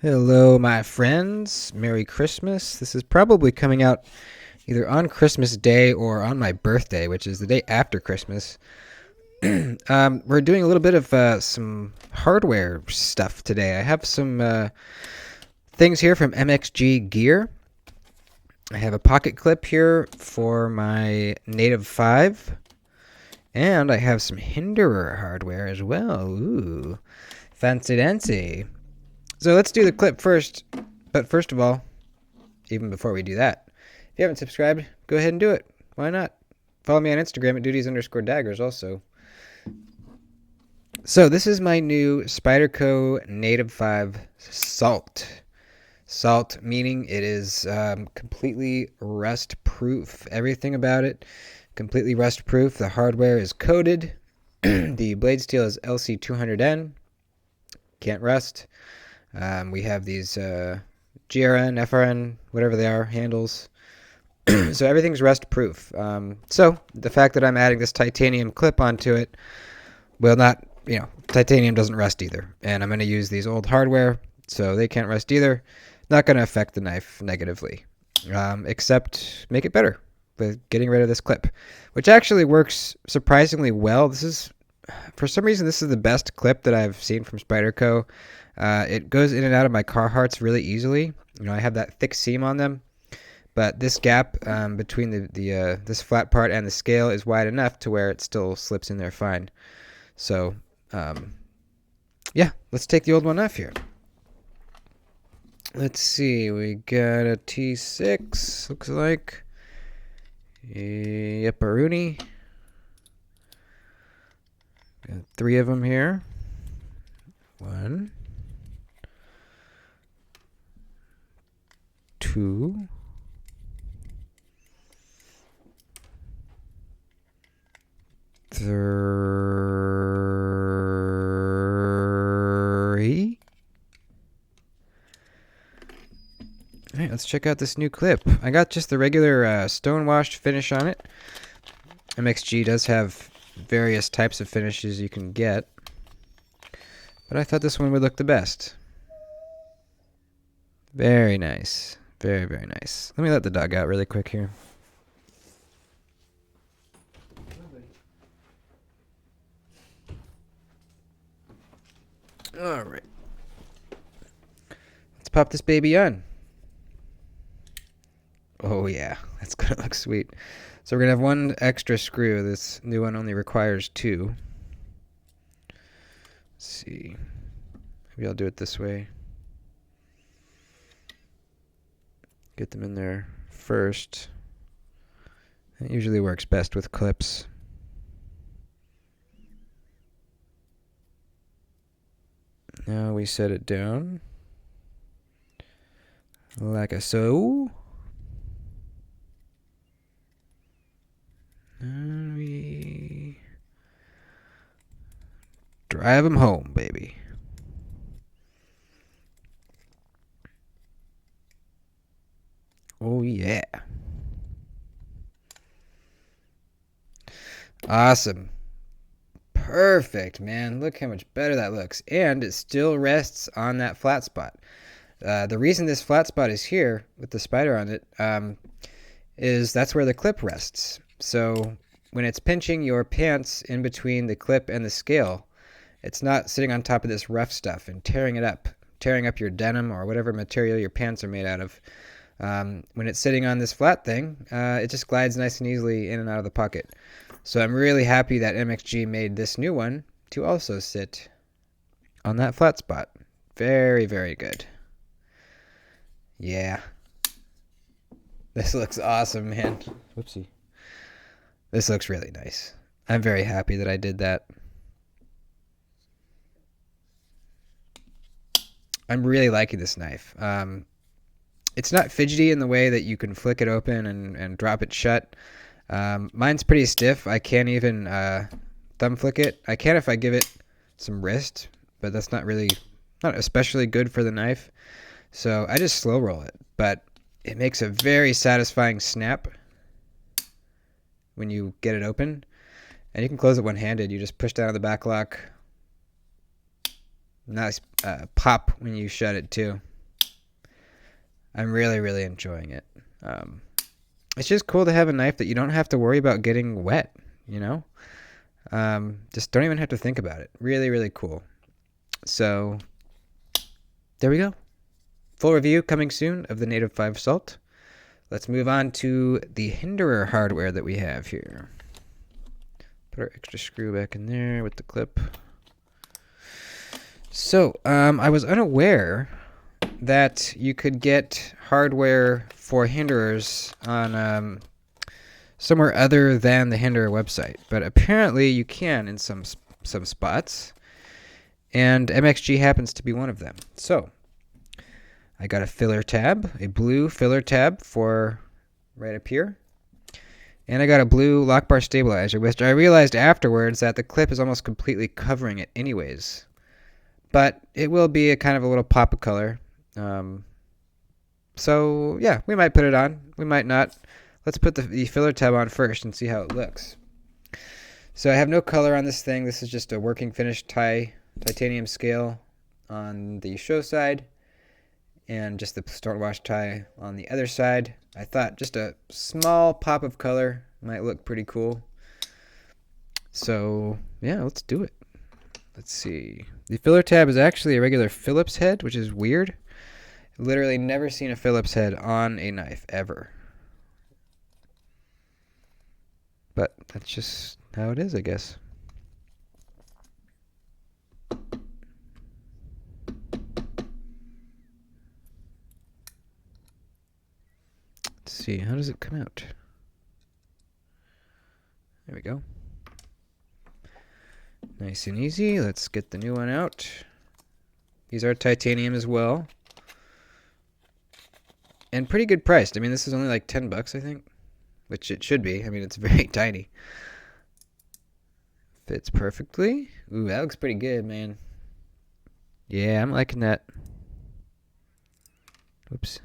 Hello, my friends. Merry Christmas. This is probably coming out either on Christmas Day or on my birthday, which is the day after Christmas. We're doing a little bit of some hardware stuff today. I have some things here from MXG Gear. I have a pocket clip here for my Native 5. And I have some Hinderer hardware as well. Ooh, fancy dancy. So let's do the clip first. But first of all, even before we do that, if you haven't subscribed, go ahead and do it. Why not? Follow me on Instagram at duties_daggers also. So this is my new Spyderco Native 5 Salt. Salt meaning it is completely rust proof. Everything about it completely rust proof. The hardware is coated. The blade steel is LC200N. Can't rust. We have these GRN, FRN, whatever they are, handles. So everything's rust proof. So the fact that I'm adding this titanium clip onto it will not, titanium doesn't rust either. And I'm going to use these old hardware, so they can't rust either. Not going to affect the knife negatively, except make it better with getting rid of this clip, which actually works surprisingly well. For some reason, this is the best clip that I've seen from Spyderco. It goes in and out of my Carhartts really easily. I have that thick seam on them, but this gap between this flat part and the scale is wide enough to where it still slips in there fine. So, yeah, let's take the old one off here. Let's see, we got a T6, looks like. Yep, a Rooney. Got 3 of them here. 1, 2, 3. All right, let's check out this new clip. I got just the regular stonewashed finish on it. MXG does have various types of finishes you can get, but I thought this one would look the best. Very nice. Very, very nice. Let me let the dog out really quick here. All right. Let's pop this baby on. Oh, yeah. That's going to look sweet. So we're going to have 1 extra screw. This new one only requires 2. Let's see. Maybe I'll do it this way. Get them in there first. It usually works best with clips. Now we set it down like a so. And we drive them home, baby. Oh, yeah. Awesome. Perfect, man. Look how much better that looks. And it still rests on that flat spot. The reason this flat spot is here with the spider on it is that's where the clip rests. So when it's pinching your pants in between the clip and the scale, it's not sitting on top of this rough stuff and tearing up your denim or whatever material your pants are made out of. When it's sitting on this flat thing, it just glides nice and easily in and out of the pocket. So I'm really happy that MXG made this new one to also sit on that flat spot. Very, very good. Yeah. This looks awesome, man. Whoopsie. This looks really nice. I'm very happy that I did that. I'm really liking this knife. It's not fidgety in the way that you can flick it open and drop it shut. Mine's pretty stiff. I can't even thumb flick it. I can if I give it some wrist, but that's not especially good for the knife. So I just slow roll it, but it makes a very satisfying snap when you get it open. And you can close it one-handed. You just push down on the back lock. Nice pop when you shut it too. I'm really, really enjoying it. It's just cool to have a knife that you don't have to worry about getting wet, you know? Just don't even have to think about it. Really, really cool. So, there we go. Full review coming soon of the Native 5 Salt. Let's move on to the Hinderer hardware that we have here. Put our extra screw back in there with the clip. So, I was unaware that you could get hardware for Hinderers on somewhere other than the Hinderer website, but apparently you can in some spots, and MXG happens to be one of them. So, I got a filler tab, a blue filler tab for right up here. And I got a blue lock bar stabilizer, which I realized afterwards that the clip is almost completely covering it anyways. But it will be a kind of a little pop of color. So, yeah, we might put it on. We might not. Let's put the filler tab on first and see how it looks. So I have no color on this thing. This is just a working finish titanium scale on the show side, and just the start wash tie on the other side. I thought just a small pop of color might look pretty cool. So, yeah, let's do it. Let's see. The filler tab is actually a regular Phillips head, which is weird. Literally never seen a Phillips head on a knife, ever. But that's just how it is, I guess. Let's see, how does it come out? There we go. Nice and easy. Let's get the new one out. These are titanium as well. And pretty good priced. I mean, this is only like $10, I think. Which it should be. I mean, it's very tiny. Fits perfectly. Ooh, that looks pretty good, man. Yeah, I'm liking that. Whoops.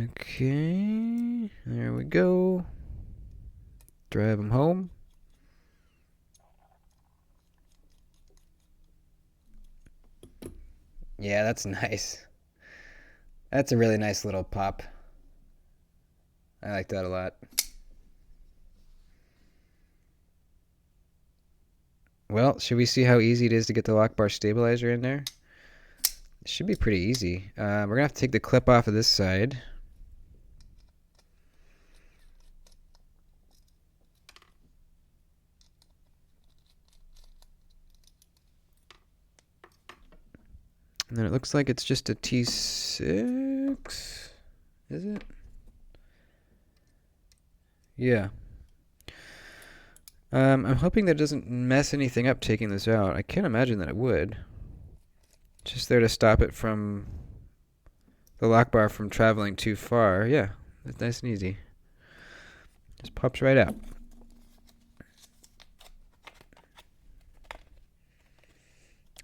Okay. There we go. Drive them home. Yeah, that's nice. That's a really nice little pop. I like that a lot. Well, should we see how easy it is to get the lock bar stabilizer in there? It should be pretty easy. We're going to have to take the clip off of this side. And then it looks like it's just a T6. Is it? Yeah. I'm hoping that it doesn't mess anything up taking this out. I can't imagine that it would. Just there to stop it from the lock bar from traveling too far. Yeah, that's nice and easy. Just pops right out.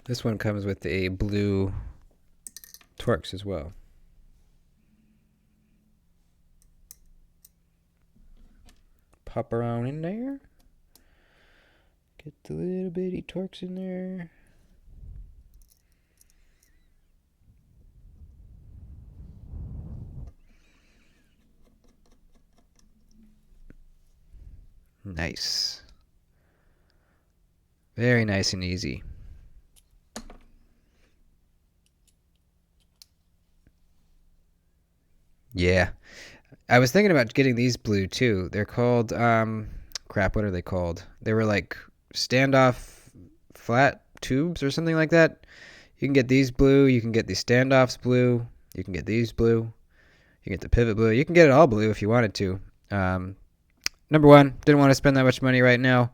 This one comes with a blue Torx as well. Pop around in there. Get the little bitty Torx in there. Nice. Very nice and easy. Yeah. I was thinking about getting these blue too. They're called, crap, what are they called? They were like standoff flat tubes or something like that. You can get these blue. You can get the standoffs blue. You can get these blue. You can get the pivot blue. You can get it all blue if you wanted to. Number one, didn't want to spend that much money right now.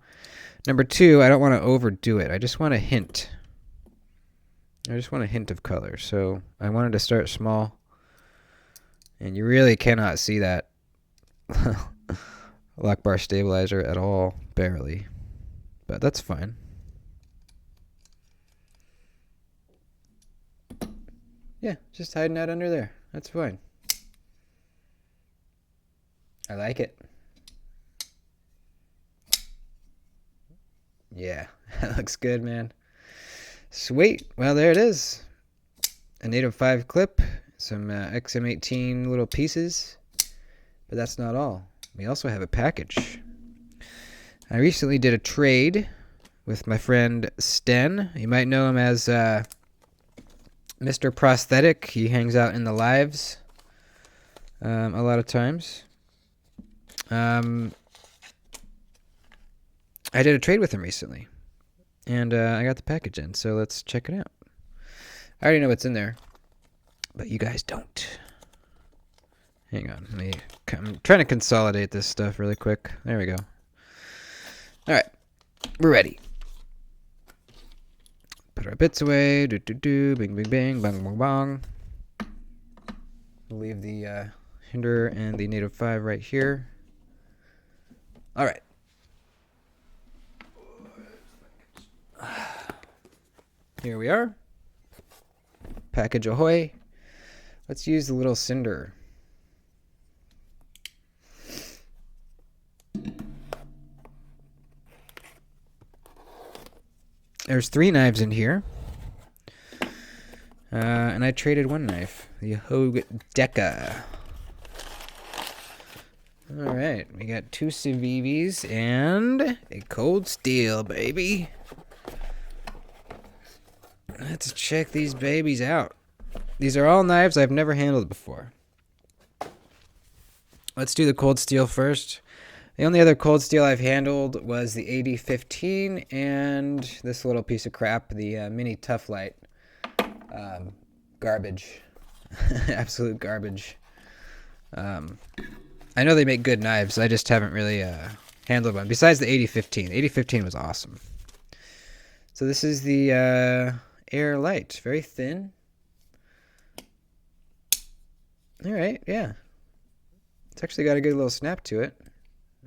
Number two, I don't want to overdo it. I just want a hint. I just want a hint of color. So I wanted to start small. And you really cannot see that lock bar stabilizer at all, barely. But that's fine. Yeah, just hiding out under there. That's fine. I like it. Yeah, that looks good, man. Sweet. Well, there it is. a native 5 clip, some XM18 little pieces, but that's not all. We also have a package. I recently did a trade with my friend Sten. You might know him as Mr. Prosthetic. He hangs out in the lives a lot of times. I did a trade with him recently, and I got the package in, so let's check it out. I already know what's in there, but you guys don't. Hang on, I'm trying to consolidate this stuff really quick. There we go. All right, we're ready. Put our bits away. Do do do. Bing bing bing. Bang bang bang. We'll leave the Hinderer and the native 5 right here. All right. Here we are. Package ahoy. Let's use the little cinder. There's 3 knives in here. And I traded 1 knife. The Hogue Deca. Alright, we got 2 Civivis and a cold steel, baby. Let's check these babies out. These are all knives I've never handled before. Let's do the cold steel first. The only other cold steel I've handled was the AD-15 and this little piece of crap, the Mini Tough Light. Garbage. Absolute garbage. I know they make good knives. I just haven't really handled one. Besides the AD-15. The AD-15 was awesome. So this is the Air Light. Very thin. Alright, yeah. It's actually got a good little snap to it.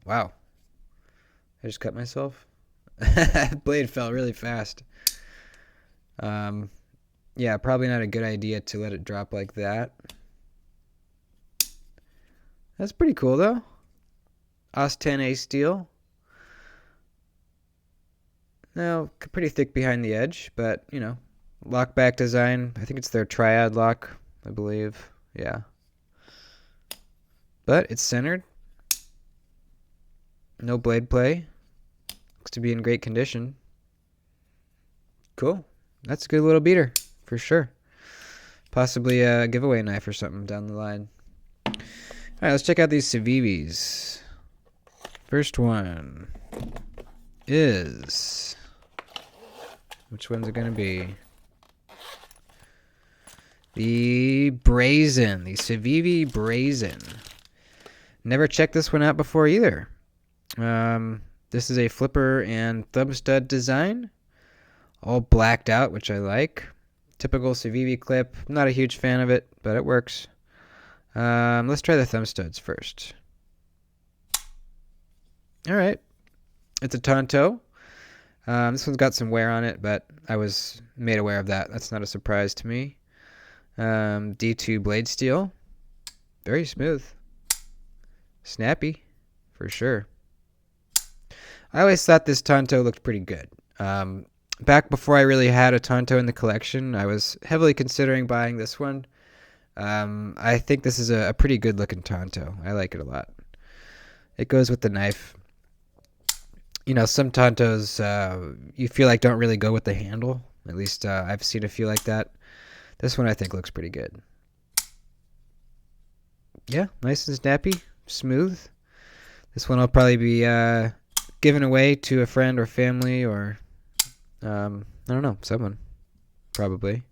Wow. I just cut myself. Blade fell really fast. Yeah, probably not a good idea to let it drop like that. That's pretty cool, though. OS 10A steel. Now, pretty thick behind the edge, but, you know, lockback design. I think it's their triad lock, I believe. Yeah. But it's centered. No blade play. Looks to be in great condition. Cool. That's a good little beater, for sure. Possibly a giveaway knife or something down the line. Alright, let's check out these Civivis. First one is... Which one's it going to be? The Brazen. The Civivi Brazen. Never checked this one out before either. This is a flipper and thumb stud design. All blacked out, which I like. Typical Civivi clip. I'm not a huge fan of it, but it works. Let's try the thumb studs first. Alright. It's a Tonto. This one's got some wear on it, but I was made aware of that. That's not a surprise to me. D2 blade steel. Very smooth. Snappy, for sure. I always thought this Tonto looked pretty good. Back before I really had a Tonto in the collection, I was heavily considering buying this one. I think this is a pretty good looking Tonto. I like it a lot. It goes with the knife. You know, some Tontos you feel like don't really go with the handle. At least I've seen a few like that. This one I think looks pretty good. Yeah, nice and snappy, smooth. This one I'll probably be giving away to a friend or family or I don't know, someone probably.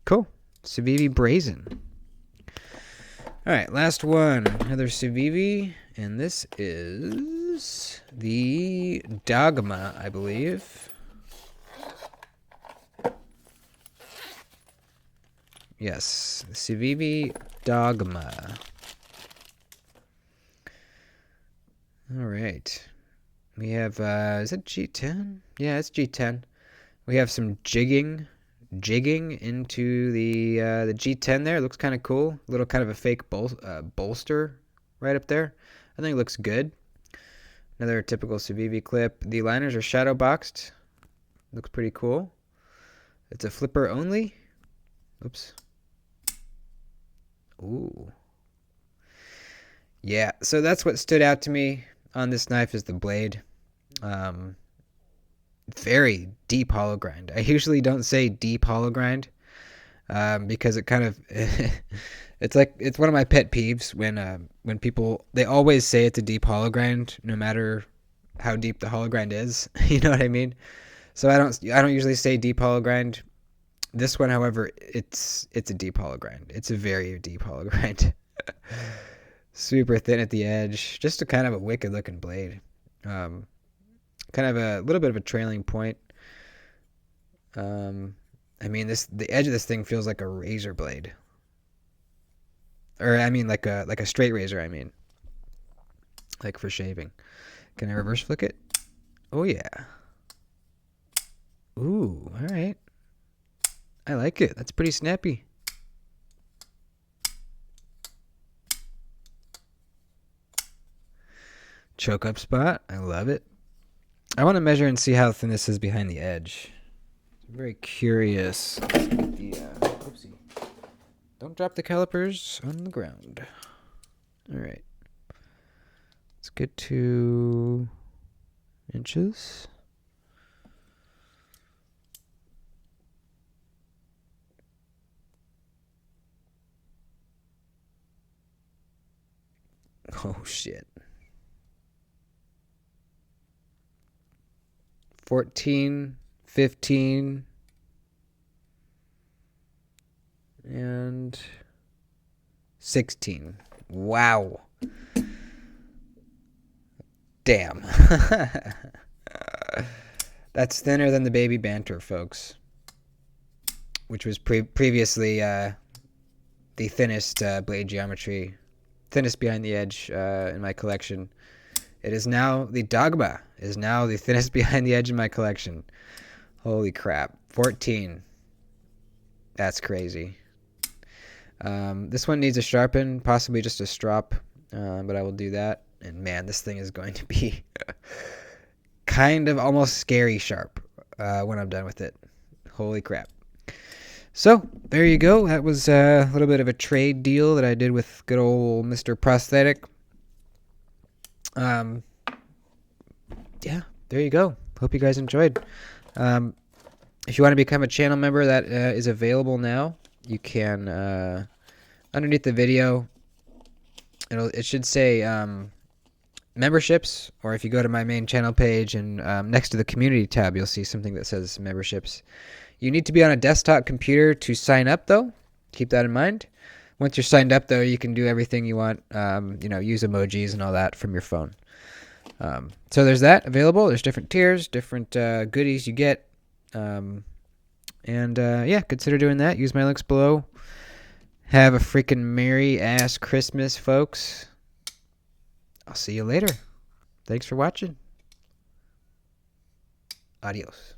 Cool. Civivi Brazen. Alright, last one. Another Civivi. And this is the Dogma, I believe. Yes, the Civivi Dogma. Alright. We have, is it G10? Yeah, it's G10. We have some jigging into the G10 there. It looks kind of cool. A little kind of a fake bolster right up there. I think it looks good. Another typical Civivi clip. The liners are shadow boxed. Looks pretty cool. It's a flipper only. Oops. Ooh. Yeah, so that's what stood out to me on this knife is the blade. Very deep hollow grind. I usually don't say deep hollow grind because it kind of it's one of my pet peeves when people they always say it's a deep hollow grind no matter how deep the hollow grind is. You know what I mean? So I don't usually say deep hollow grind. This one, however, it's a deep hollow grind. It's a very deep hollow grind. Super thin at the edge. Just a kind of a wicked looking blade. Kind of a little bit of a trailing point. I mean, the edge of this thing feels like a razor blade. Or I mean like a straight razor, I mean. Like for shaving. Can I reverse flick it? Oh yeah. Ooh, all right. I like it. That's pretty snappy. Choke up spot. I love it. I want to measure and see how thin this is behind the edge. I'm very curious. Oopsie. Don't drop the calipers on the ground. All right. Let's get to inches. Oh, shit. 14, 15, and 16. Wow. Damn. That's thinner than the baby banter, folks. Which was previously the thinnest blade geometry, thinnest behind the edge in my collection. It is now the Dogma is now the thinnest behind the edge in my collection. Holy crap. 14. That's crazy. This one needs a sharpen, possibly just a strop, but I will do that. And man, this thing is going to be kind of almost scary sharp when I'm done with it. Holy crap. So, there you go. That was a little bit of a trade deal that I did with good old Mr. Prosthetic. Yeah, there you go. Hope you guys enjoyed. If you want to become a channel member, that is available now. You can, underneath the video, it should say memberships, or if you go to my main channel page and next to the community tab, you'll see something that says memberships. You need to be on a desktop computer to sign up, though. Keep that in mind. Once you're signed up, though, you can do everything you want, use emojis and all that from your phone. So there's that available. There's different tiers, different goodies you get. Yeah, consider doing that. Use my links below. Have a freaking merry-ass Christmas, folks. I'll see you later. Thanks for watching. Adios.